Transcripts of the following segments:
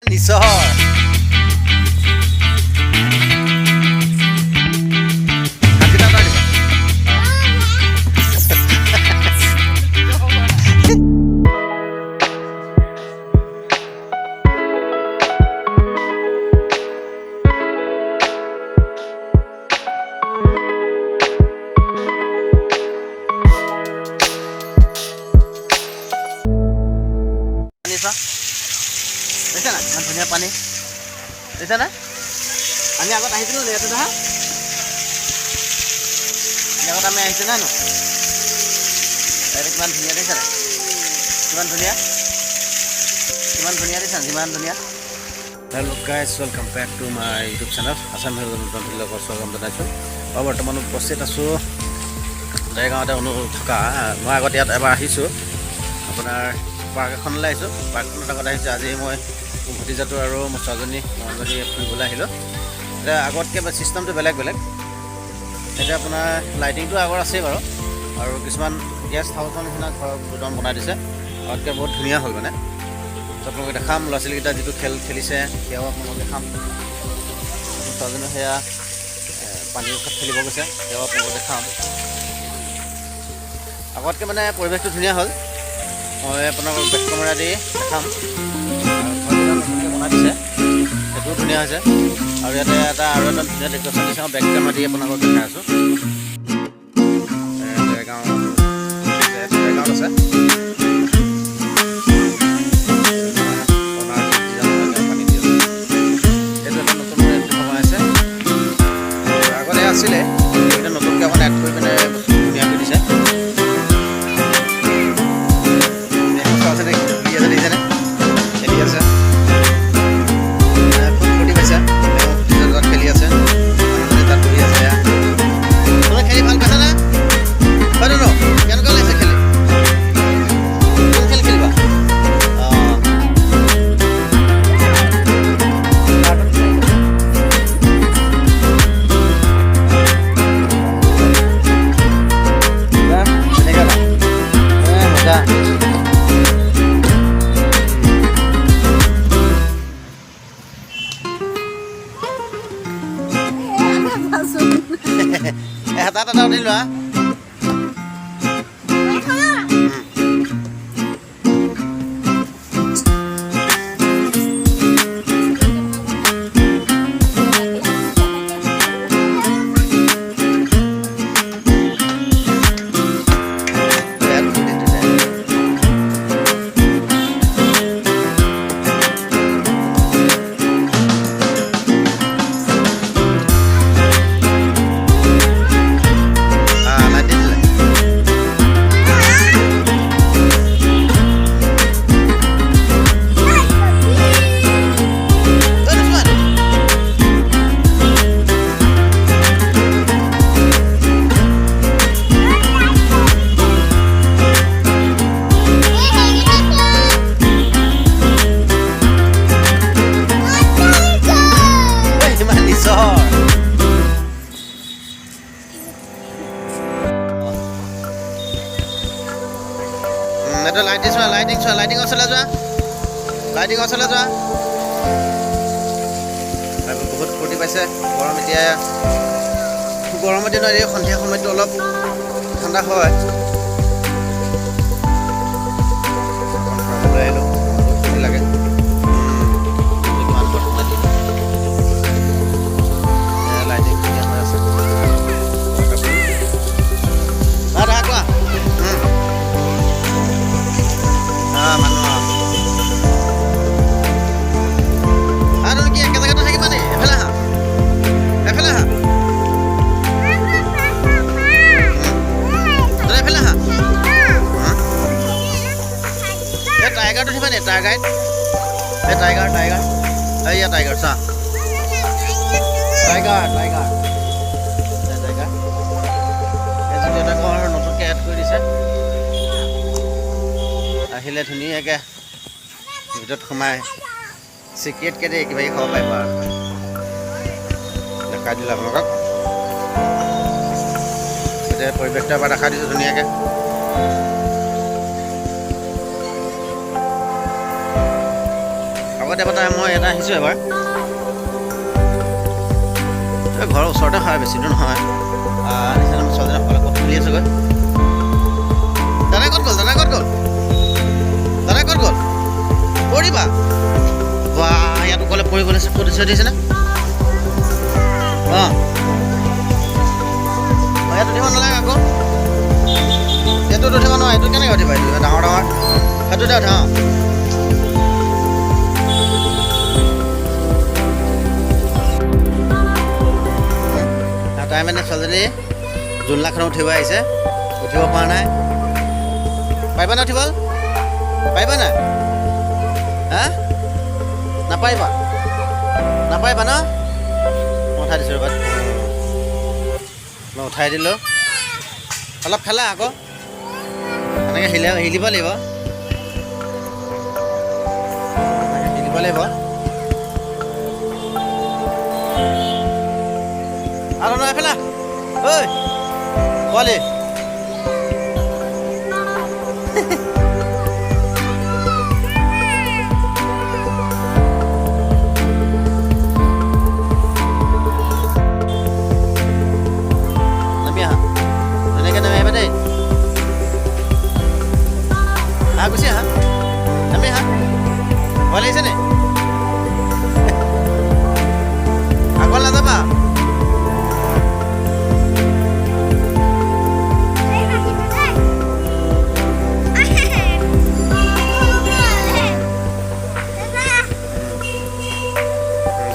নিশ্চয় দেখিছা না ইমান ধুনীয়া পানী দেখিছা না আমি আগত আহিছিলোঁ ইয়াতে নহয় আগত আমি আহিছোঁ নাই নো কিমান ধুনীয়া দেখিছা নাই কিমান ধুনীয়া দেখিছা যিমান ধুনীয়া hello' guys welcome back to my YouTube channel Assam নতুন ভিডিঅ'ৰ স্বাগতম জনাইছোঁ আৰু বৰ্তমান উপস্থিত আছোঁ জয়গাঁৱতে থকা মই আগত ইয়াত এবাৰ আহিছোঁ আপোনাৰ পাৰ্ক এখনলৈ আহিছোঁ পাৰ্কখনত আগত আহিছোঁ আজি মই ভতিজাটো আৰু মোৰ ছোৱালীজনী ফুৰিবলৈ আহিলোঁ এতিয়া আগতকৈ ছিষ্টেমটো বেলেগ এতিয়া আপোনাৰ লাইটিংটো আগৰ আছেই বাৰু আৰু কিছুমান গেষ্ট হাউচৰ নিচিনা ঘৰ দুটামান বনাই দিছে আগতকৈ বহুত ধুনীয়া হ'ল মানে আপোনালোকে দেখাম ল'ৰা ছোৱালীকেইটা যিটো খেল খেলিছে সেয়াও আপোনালোকে দেখাম ছোৱালীজনী সেয়া পানীৰ ওচৰত খেলিব গৈছে সেয়াও আপোনালোকে দেখাম আগতকৈ মানে পৰিৱেশটো ধুনীয়া হ'ল মই আপোনালোকক বেক কেমেৰা দি দেখাম নতুনকৈ বনাই দিছে সেইটোও ধুনীয়া হৈছে আৰু ইয়াতে আৰু এটা ধুনীয়া ডেকৰেশ্যন দিছে বেক কেমেৰা দি আপোনালোকক দেখাই আছোঁ জয়গাঁৱত আছে এইটো এটা নতুন বনাই আছে আগতে আছিলে এতিয়া নতুনকৈ অকণ এড কৰি পিনে ধুনীয়া কৰি দিছে এটা উঠি লোৱা লাইটিং ওচৰলৈ যোৱা বহুত ফূৰ্তি পাইছে গৰম এতিয়া গৰমৰ দিনত এই সন্ধিয়া সময়টো অলপ ঠাণ্ডা হয় আহিলোঁ ফূৰ্তি লাগে লাইটিং ধুনীয়া হৈ আছে মানুহ আৰু কি একে জেগাতে থাকিবা নি এফালে আহা এফালে আহা এই টাইগাৰটো উঠিবা নি টাইগাৰ এই টাইগাৰ এইয়া টাইগাৰ চা টাইগাৰ এই যিটো এটা ঘৰ নতুনকৈ এড কৰি দিছে আহিলে ধুনীয়াকৈ ভিতৰত সোমাই চিক্ৰেটকৈ দেই কিবা খাব পাৰিব আৰু দেখাই দিলোঁ আপোনালোকক এতিয়া পৰিৱেশটো এবাৰ দেখাই দিছোঁ ধুনীয়াকৈ আগতে মই এটা আহিছোঁ এবাৰ ঘৰৰ ওচৰতে হয় বেছি দূৰ নহয় নিচিনা মোৰ ছোৱালীজনী অকলে ক'ত খেলি আছেগৈ দাদা ক'ত গ'ল পৰিবা বা ইয়াত অকলে পৰিবলৈ ক'ত দিছেনে অঁ ইয়াত উঠিব নালাগে আকৌ এইটোত উঠিব নোৱাৰে এইটো কেনেকৈ উঠিবা এইটো ডাঙৰ সেইটোতে উঠা তাই মানে ছোৱালীজনী জোলনাখন উঠিব আহিছে উঠিব পৰা নাই পাৰিবা না উঠিব পাৰিবা নাই হা নাপাৰিবা ন মই উঠাই দিছোঁ ৰ'বা মই উঠাই দিলোঁ অলপ খেলা আকৌ এনেকৈ হিলিব লাগিব আৰু নহয় ফেলা ঐ পোৱালি নামি আহা ধুনীয়াকৈ নামি আহিবা দেই গুচি আহা নামি আহা ভয় লাগিছে নে আগত নাযাবা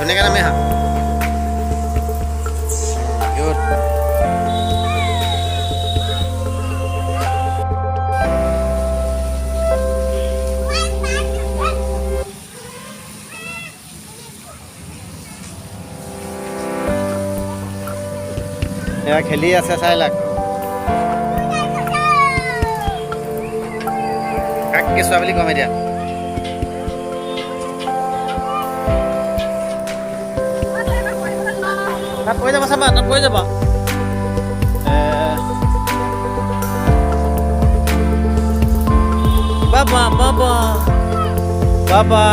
ধুনীয়াকৈ নামি আহা গুড এয়া খেলি আছে চাই লাগ কাক কেঁচুৱা বুলি কম এতিয়া তাত পৰি যাবা চাবা তাত পৰি যাবা বাবা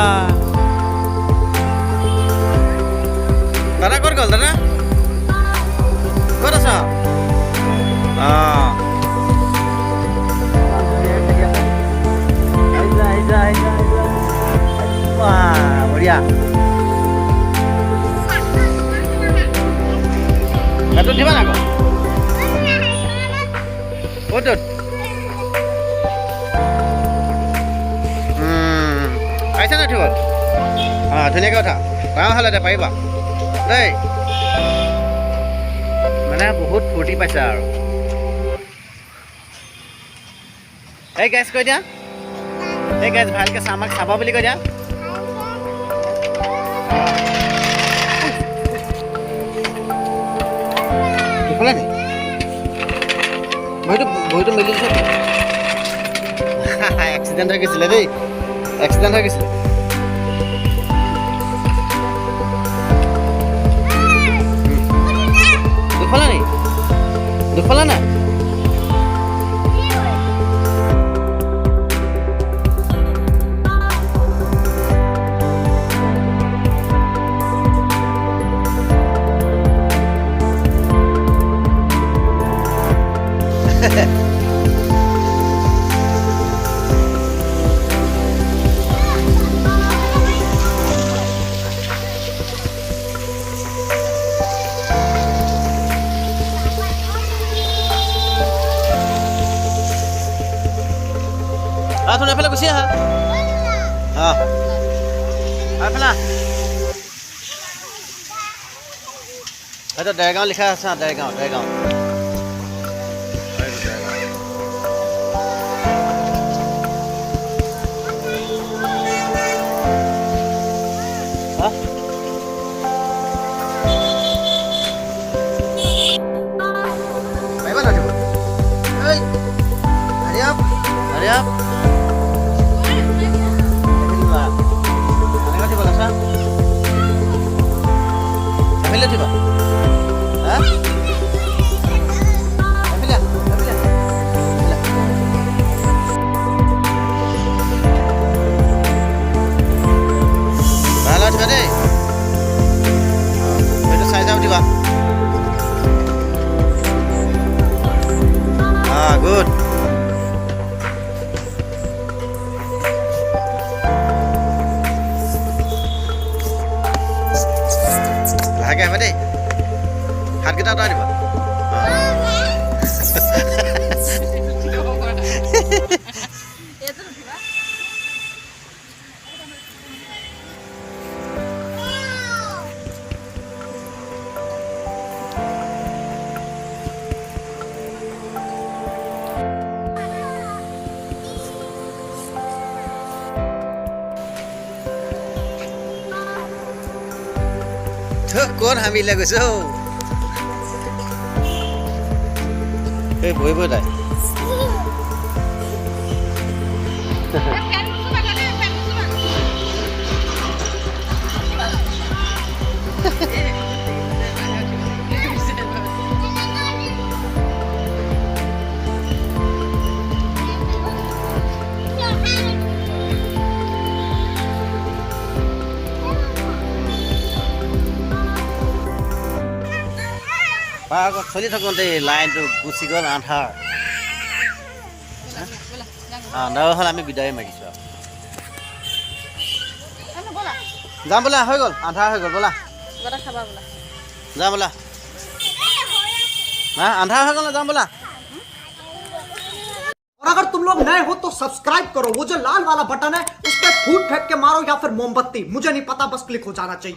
দাদা ক'ত গ'ল দাদা ক'ত আছা বঢ়িয়া এইটো দিবা না আকৌ ক'তত পাৰিছা নাই উঠিব ধুনীয়াকৈ উঠা ডাঙৰ হ'লে এতিয়া পাৰিবা দেই মানে বহুত ফূৰ্তি পাইছা আৰু এই গেছ কৈ দিয়া এই গেছ ভালকৈ আমাক চাবা বুলি কৈ দিয়া দেখলা নি ভৰিটো মেলি দিছে এক্সিডেণ্ট হৈ গৈছিলে দেই এক্সিডেণ্ট হৈ গৈছিলে দুখলা নাই थोड़ा एफाले गुसि आहा एफाला देरगाँव लिखा আছে देरगाँव Hurry up. দেই এইটো চাই যাওঁ দিবা গুড লাহেকৈ আহিবা দেই হাতকেইটা আঁতৰাই দিবা কোন হামিলে গৈছ এই বহি বহি তাই আগত চলি থাকোঁতে লাইনটো গুচি গ'ল আন্ধাৰ আন্ধাৰ হ'ল আমি বিদায় মাগিছোঁ যাম বোলা হৈ গ'ল আন্ধাৰ হৈ গ'ল বোলা যাম বোলা আন্ধাৰ হৈ গ'ল যাম বোলা और अगर तुम लोग नए हो तो सब्सक्राइब करो वो जो लाल वाला बटन है उस पर फूट फेंक के मारो या फिर मोमबत्ती मुझे नहीं पता बस क्लिक हो जाना चाहिए